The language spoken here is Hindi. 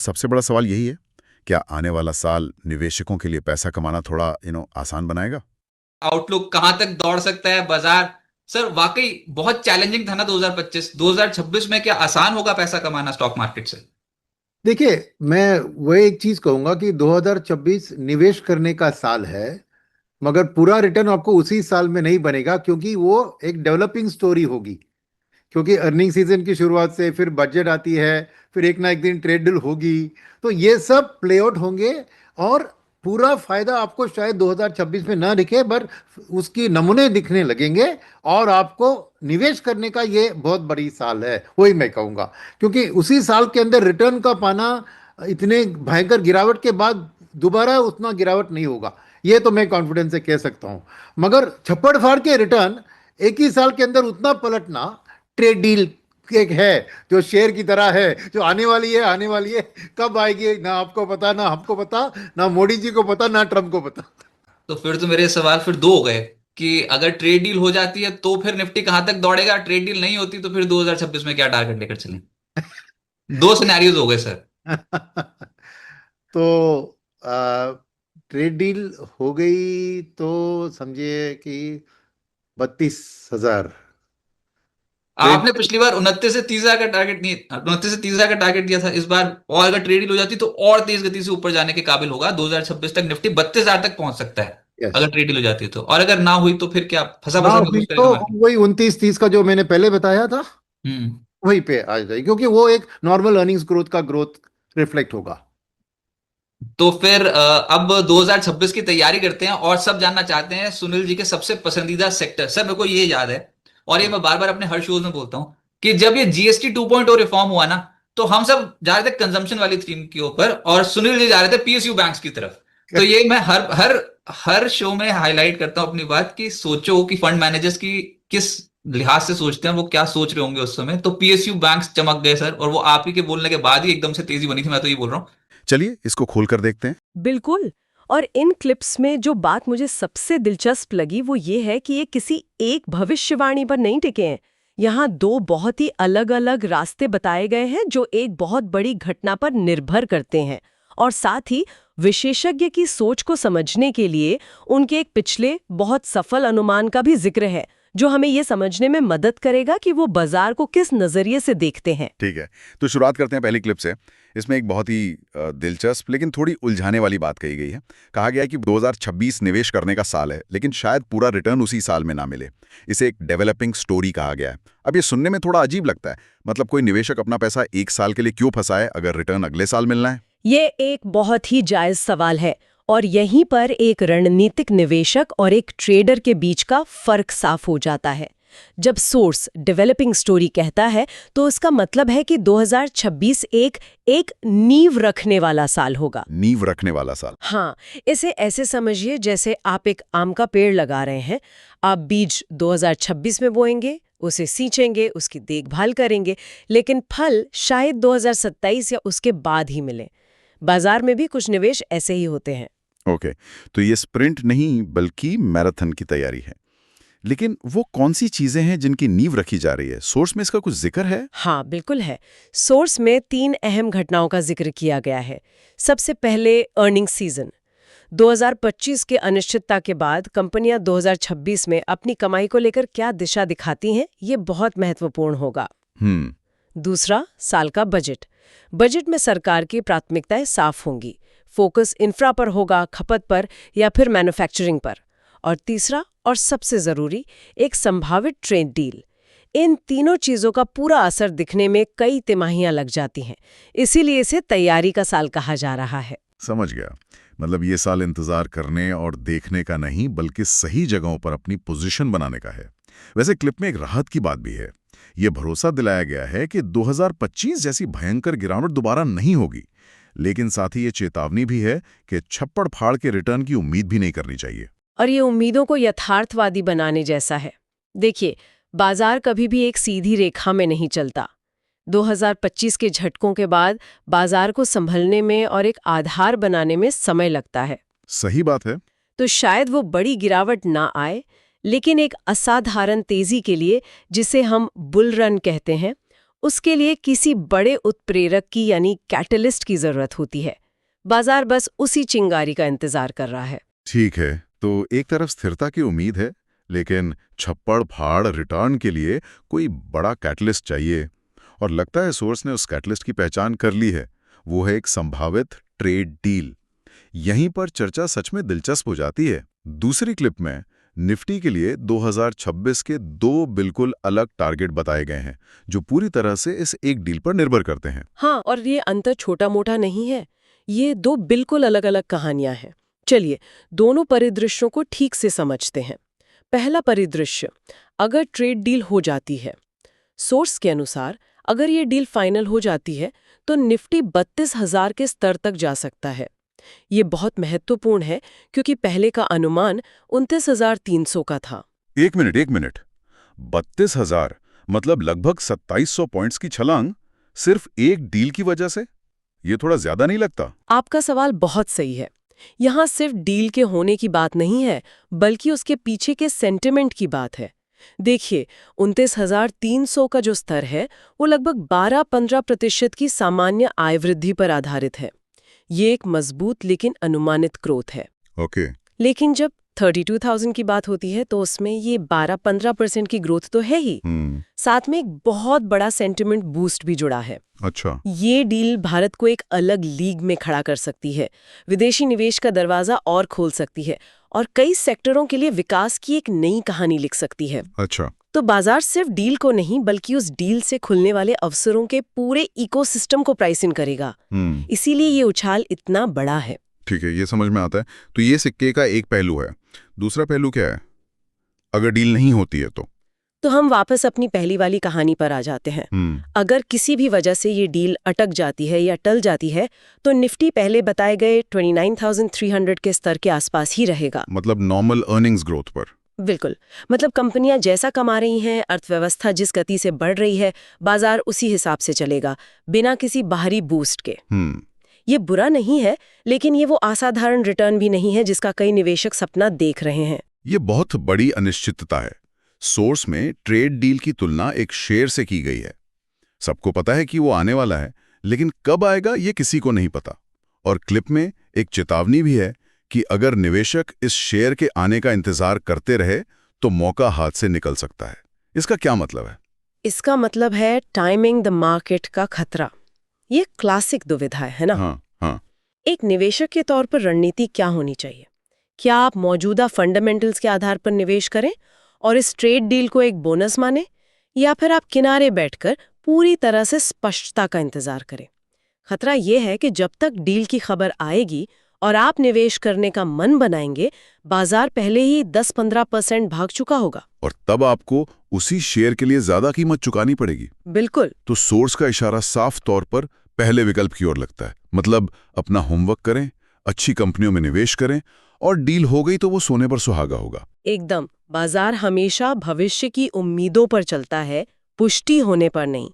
सबसे बड़ा सवाल यही है, क्या आने वाला साल निवेशकों के लिए पैसा कमाना थोड़ा आसान बनाएगा? आउटलुक कहां तक दौड़ सकता है बाजार? सर वाकई बहुत चैलेंजिंग था ना 2025। 2026 में क्या आसान होगा पैसा कमाना स्टॉक मार्केट से? देखिए, मैं वो एक चीज कहूंगा कि 2026 निवेश करने का साल है। मगर पूरा रिटर्न आपको उसी साल में नहीं बनेगा, क्योंकि वो एक डेवलपिंग स्टोरी होगी। क्योंकि अर्निंग सीजन की शुरुआत से फिर बजट आती है, फिर एक ना एक दिन ट्रेड डील होगी। तो ये सब प्ले आउट होंगे। और पूरा फायदा आपको शायद 2026 में ना दिखे, पर उसकी नमूने दिखने लगेंगे। और आपको निवेश करने का ये बहुत बड़ी साल है, वही मैं कहूँगा। क्योंकि उसी साल के अंदर रिटर्न का पाना इतने भयंकर गिरावट के बाद दोबारा उतना गिरावट नहीं होगा। ये तो मैं कॉन्फिडेंस से कह सकता हूँ। मगर छप्पड़ फाड़ के रिटर्न एक ही साल के अंदर उतना पलटना, ट्रेड डील एक है जो शेयर की तरह है, जो आने वाली है, आने वाली है। कब आएगी ना आपको पता, ना हमको पता, ना मोदी जी को पता, ना ट्रम्प को पता। तो फिर तो मेरे सवाल फिर दो हो गए कि अगर ट्रेड डील हो जाती है तो फिर निफ्टी कहां तक दौड़ेगा, ट्रेड डील नहीं होती तो फिर 2026 में क्या टारगेट लेकर चलें? दो सिनेरियोज हो गए सर। तो ट्रेड डील हो गई तो समझिए कि 32,000 ट्रेड। आपने पिछली बार 29 से 30 हजार का टारगेट नहीं, 29 से 30 हजार का टारगेट दिया था। इस बार और अगर ट्रेड डील हो जाती तो और तेज गति से ऊपर जाने के काबिल होगा। 2026 तक निफ्टी 32 हजार तक पहुंच सकता है यस। अगर ट्रेड डील हो जाती है तो। और अगर ना हुई तो फिर क्या फंसा ना फंसा हुई महसूस तो करेगा मार्केट? वही 29-30 का जो मैंने पहले बताया था, हम्म। वही पे आ जाएगी, क्योंकि वो एक नॉर्मल अर्निंग्स ग्रोथ का ग्रोथ रिफ्लेक्ट होगा। तो फिर अब 2026 की तैयारी करते हैं और सब जानना चाहते हैं सुनील जी के सबसे पसंदीदा सेक्टर। सर मेरे को ये याद है, और ये मैं बार बार अपने हर शोज में बोलता हूं, कि जब ये जीएसटी 2.0 रिफॉर्म हुआ ना, तो हम सब जा रहे थे कंजम्पशन वाली थीम के ऊपर और सुनील जी जा रहे थे पीएसयू बैंक्स की तरफ। तो ये मैं हर हर हर शो में हाईलाइट करता हूं अपनी बात कि सोचो कि फंड मैनेजर्स की किस लिहाज से सोचते हैं, वो क्या सोच रहे होंगे उस समय। तो पीएसयू बैंक्स चमक गए सर, और वो आप ही के बोलने के बाद ही एकदम से तेजी बनी थी, मैं तो ये बोल रहा हूँ। चलिए इसको खोल कर देखते हैं। बिल्कुल। और इन क्लिप्स में जो बात मुझे सबसे दिलचस्प लगी वो ये है कि ये किसी एक भविष्यवाणी पर नहीं टिके हैं। यहाँ दो बहुत ही अलग-अलग रास्ते बताए गए हैं जो एक बहुत बड़ी घटना पर निर्भर करते हैं। और साथ ही विशेषज्ञ की सोच को समझने के लिए उनके एक पिछले बहुत सफल अनुमान का भी जिक्र है, जो हमें ये समझने में मदद करेगा कि वो बाजार को किस नजरिए से देखते हैं। ठीक है, तो शुरुआत करते हैं पहली क्लिप से। इसमें एक बहुत ही दिलचस्प लेकिन थोड़ी उलझाने वाली बात कही गई है। कहा गया है कि 2026 निवेश करने का साल है, लेकिन शायद पूरा रिटर्न उसी साल में ना मिले। इसे एक डेवलपिंग स्टोरी कहा गया है। अब ये सुनने में थोड़ा अजीब लगता है। मतलब कोई निवेशक अपना पैसा एक साल के लिए क्यों फंसाए अगर रिटर्न अगले साल मिलना है? ये एक बहुत ही जायज सवाल है, और यहीं पर एक रणनीतिक निवेशक और एक ट्रेडर के बीच का फर्क साफ हो जाता है। जब सोर्स डेवलपिंग स्टोरी कहता है तो इसका मतलब है कि 2026 एक नींव रखने वाला साल होगा। नींव रखने वाला साल। हाँ, इसे ऐसे समझिए जैसे आप एक आम का पेड़ लगा रहे हैं। आप बीज 2026 में बोएंगे, उसे सींचेंगे, उसकी देखभाल करेंगे, लेकिन फल शायद 2027 या उसके बाद ही मिले। बाजार में भी कुछ निवेश ऐसे ही होते हैं। ओके, तो ये स्प्रिंट नहीं बल्कि मैराथन की तैयारी है। लेकिन वो कौन सी चीजें हैं जिनकी नींव रखी जा रही है? सोर्स में इसका कुछ जिक्र है? हाँ, बिल्कुल है। सोर्स में 3 अहम घटनाओं का जिक्र किया गया है। सबसे पहले अर्निंग सीजन। 2025 के अनिश्चितता के बाद कंपनियां 2026 में अपनी कमाई को लेकर क्या दिशा दिखाती हैं, ये बहुत महत्वपूर्ण होगा। दूसरा, साल का बजट। बजट में सरकार की प्राथमिकताएं साफ होंगी। फोकस इंफ्रा पर होगा, खपत पर, या फिर मैन्युफैक्चरिंग पर। और तीसरा और सबसे जरूरी, एक संभावित ट्रेड डील। इन तीनों चीजों का पूरा असर दिखने में कई तिमाहियां लग जाती हैं। इसीलिए इसे तैयारी का साल कहा जा रहा है। समझ गया। मतलब ये साल इंतजार करने और देखने का नहीं, बल्कि सही जगहों पर अपनी पोजीशन बनाने का है। वैसे क्लिप में एक राहत की बात भी है। ये भरोसा दिलाया गया है कि 2025 जैसी भयंकर गिरावट दोबारा नहीं होगी। लेकिन साथ ही ये चेतावनी भी है कि छप्पड़ फाड़ के रिटर्न की उम्मीद भी नहीं करनी चाहिए। और ये उम्मीदों को यथार्थवादी बनाने जैसा है। देखिए, बाजार कभी भी एक सीधी रेखा में नहीं चलता। 2025 के झटकों के बाद बाजार को संभलने में और एक आधार बनाने में समय लगता है। सही बात है। तो शायद वो बड़ी गिरावट ना आए, लेकिन एक असाधारण तेजी के लिए, जिसे हम बुल रन कहते हैं, उसके लिए किसी बड़े उत्प्रेरक की यानी कैटलिस्ट की जरूरत होती है। बाजार बस उसी चिंगारी का इंतजार कर रहा है। ठीक है, तो एक तरफ स्थिरता की उम्मीद है, लेकिन छप्पड़ फाड़ रिटर्न के लिए कोई बड़ा कैटलिस्ट चाहिए। और लगता है सोर्स ने उस कैटलिस्ट की पहचान कर ली है। वो है एक संभावित ट्रेड डील। यहीं पर चर्चा सच में दिलचस्प हो जाती है। दूसरी क्लिप में निफ्टी के लिए 2026 के 2 बिल्कुल अलग टारगेट बताए गए हैं, जो पूरी तरह से इस एक डील पर निर्भर करते हैं। हाँ, और ये अंतर छोटा मोटा नहीं है। ये 2 बिल्कुल अलग अलग कहानियां हैं। चलिए दोनों परिदृश्यों को ठीक से समझते हैं। पहला परिदृश्य, अगर ट्रेड डील हो जाती है। सोर्स के अनुसार अगर ये डील फाइनल हो जाती है तो निफ्टी 32,000 के स्तर तक जा सकता है। ये बहुत महत्वपूर्ण है क्योंकि पहले का अनुमान 29,300 का था। एक मिनट, 32,000 मतलब लगभग 2,700 पॉइंट्स की छलांग सिर्फ एक डील की वजह से? ये थोड़ा ज्यादा नहीं लगता? आपका सवाल बहुत सही है। यहाँ सिर्फ डील के होने की बात नहीं है, बल्कि उसके पीछे के सेंटिमेंट की बात है। देखिए, 29,300 का जो स्तर है वो लगभग 12-15% की सामान्य आय वृद्धि पर आधारित है। ये एक मजबूत लेकिन अनुमानित ग्रोथ है। ओके। लेकिन जब 32,000 की बात होती है तो उसमें ये 12-15% की ग्रोथ तो है ही, साथ में एक बहुत बड़ा सेंटिमेंट बूस्ट भी जुड़ा है। अच्छा। ये डील भारत को एक अलग लीग में खड़ा कर सकती है, विदेशी निवेश का दरवाजा और खोल सकती है और कई सेक्टरों के लिए विकास की एक नई कहानी लिख सकती है। अच्छा। तो बाजार सिर्फ डील को नहीं बल्कि उस डील से खुलने वाले अवसरों के पूरे इकोसिस्टम को प्राइस इन करेगा। इसीलिए ये उछाल इतना बड़ा है। ठीक है, ये समझ में आता है। तो ये सिक्के का एक पहलू है। दूसरा पहलू क्या है? अगर डील नहीं होती है तो हम वापस अपनी पहली वाली कहानी पर आ जाते हैं। अगर किसी भी वजह से ये डील अटक जाती है या टल जाती है तो निफ्टी पहले बताए गए 29,300 के स्तर के आसपास ही रहेगा। मतलब नॉर्मल अर्निंग्स ग्रोथ पर? बिल्कुल। मतलब कंपनियां जैसा कमा रही हैं, अर्थव्यवस्था जिस गति से बढ़ रही है, बाजार उसी हिसाब से चलेगा, बिना किसी बाहरी बूस्ट के। ये बुरा नहीं है, लेकिन ये वो असाधारण रिटर्न भी नहीं है जिसका कई निवेशक सपना देख रहे हैं। ये बहुत बड़ी अनिश्चितता है। सोर्स में ट्रेड डील की तुलना एक शेयर से की गई है। सबको पता है कि वो आने वाला है, लेकिन कब आएगा ये किसी को नहीं पता। और क्लिप में एक चेतावनी भी है कि अगर निवेशक इस शेयर के आने का इंतजार करते रहे तो मौका हाथ से निकल सकता है। इसका क्या मतलब है? इसका मतलब है टाइमिंग द मार्केट का खतरा। ये क्लासिक दुविधा है ना? हाँ। एक निवेशक के तौर पर रणनीति क्या होनी चाहिए? क्या आप मौजूदा फंडामेंटल्स के आधार पर निवेश करें और इस ट्रेड डील को एक बोनस माने, या फिर आप किनारे बैठकर पूरी तरह से स्पष्टता का इंतजार करें? खतरा यह है कि जब तक डील की खबर आएगी और आप निवेश करने का मन बनाएंगे, बाजार पहले ही 10-15% भाग चुका होगा और तब आपको उसी शेयर के लिए ज्यादा कीमत चुकानी पड़ेगी। बिल्कुल। तो सोर्स का इशारा साफ तौर पर पहले विकल्प की ओर लगता है। मतलब अपना होमवर्क करें, अच्छी कंपनियों में निवेश करें, और डील हो गई तो वो सोने पर सुहागा होगा। एकदम। बाजार हमेशा भविष्य की उम्मीदों पर चलता है, पुष्टि होने पर नहीं।